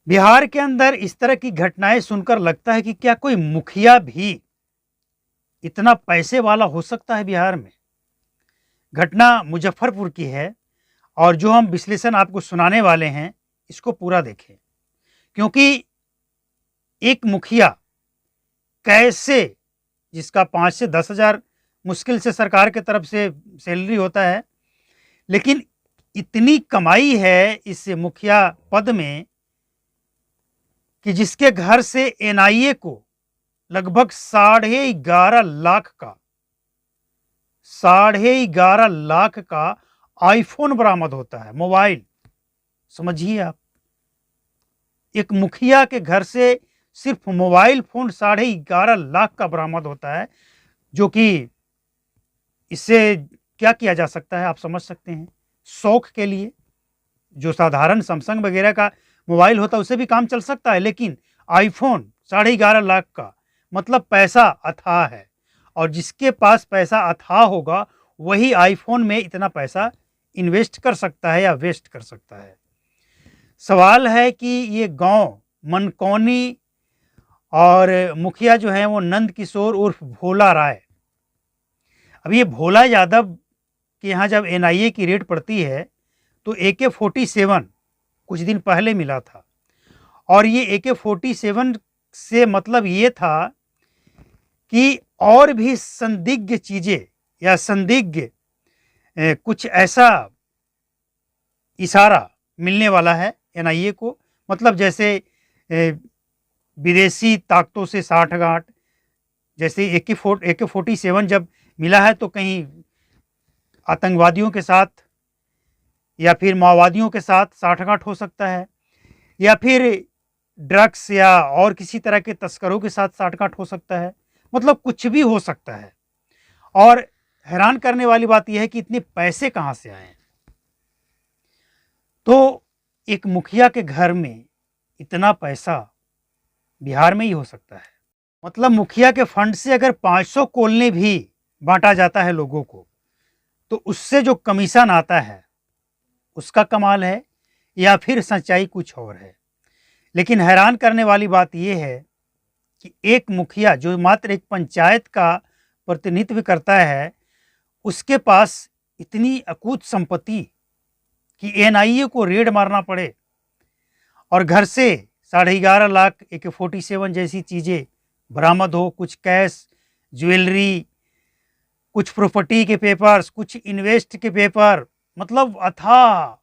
बिहार के अंदर इस तरह की घटनाएं सुनकर लगता है कि क्या कोई मुखिया भी इतना पैसे वाला हो सकता है बिहार में। घटना मुजफ्फरपुर की है और जो हम विश्लेषण आपको सुनाने वाले हैं इसको पूरा देखें, क्योंकि एक मुखिया कैसे, जिसका 5 से 10 हज़ार मुश्किल से सरकार की तरफ से सैलरी होता है, लेकिन इतनी कमाई है इस मुखिया पद में कि जिसके घर से एनआईए को लगभग 11.5 लाख का आईफोन बरामद होता है, मोबाइल। समझिए आप, एक मुखिया के घर से सिर्फ मोबाइल फोन 11.5 लाख का बरामद होता है, जो कि इससे क्या किया जा सकता है आप समझ सकते हैं। शौक के लिए जो साधारण सैमसंग वगैरह का मोबाइल होता है उससे भी काम चल सकता है, लेकिन आईफोन 11.5 लाख का मतलब पैसा अथाह है। और जिसके पास पैसा अथाह होगा वही आईफोन में इतना पैसा इन्वेस्ट कर सकता है या वेस्ट कर सकता है। सवाल है कि ये गांव मनकौनी और मुखिया जो है वो नंद किशोर उर्फ भोला राय। अब ये भोला यादव के यहाँ जब एनआईए की रेड पड़ती है तो AK-47 कुछ दिन पहले मिला था, और ये AK-47 से मतलब ये था कि और भी संदिग्ध चीजें या संदिग्ध कुछ ऐसा इशारा मिलने वाला है एनआईए को। मतलब जैसे विदेशी ताकतों से साठगांठ, जैसे AK-47 जब मिला है तो कहीं आतंकवादियों के साथ या फिर माओवादियों के साथ साठगांठ हो सकता है, या फिर ड्रग्स या और किसी तरह के तस्करों के साथ साठगांठ हो सकता है। मतलब कुछ भी हो सकता है। और हैरान करने वाली बात यह है कि इतने पैसे कहां से आए। तो एक मुखिया के घर में इतना पैसा बिहार में ही हो सकता है। मतलब मुखिया के फंड से अगर 500 कोल्ने भी बांटा जाता है लोगों को तो उससे जो कमीशन आता है उसका कमाल है, या फिर सच्चाई कुछ और है। लेकिन हैरान करने वाली बात यह है कि एक मुखिया जो मात्र एक पंचायत का प्रतिनिधित्व करता है, उसके पास इतनी अकूत संपत्ति कि एनआईए को रेड मारना पड़े और घर से 11.5 लाख AK-47 जैसी चीजें बरामद हो, कुछ कैश, ज्वेलरी, कुछ प्रॉपर्टी के पेपर्स, कुछ इन्वेस्ट के पेपर। मतलब अथाह,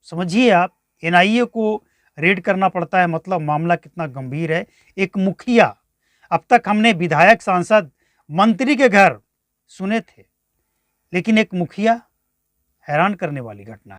समझिए आप, एनआईए को रेड करना पड़ता है, मतलब मामला कितना गंभीर है। एक मुखिया, अब तक हमने विधायक, सांसद, मंत्री के घर सुने थे, लेकिन एक मुखिया, हैरान करने वाली घटना है।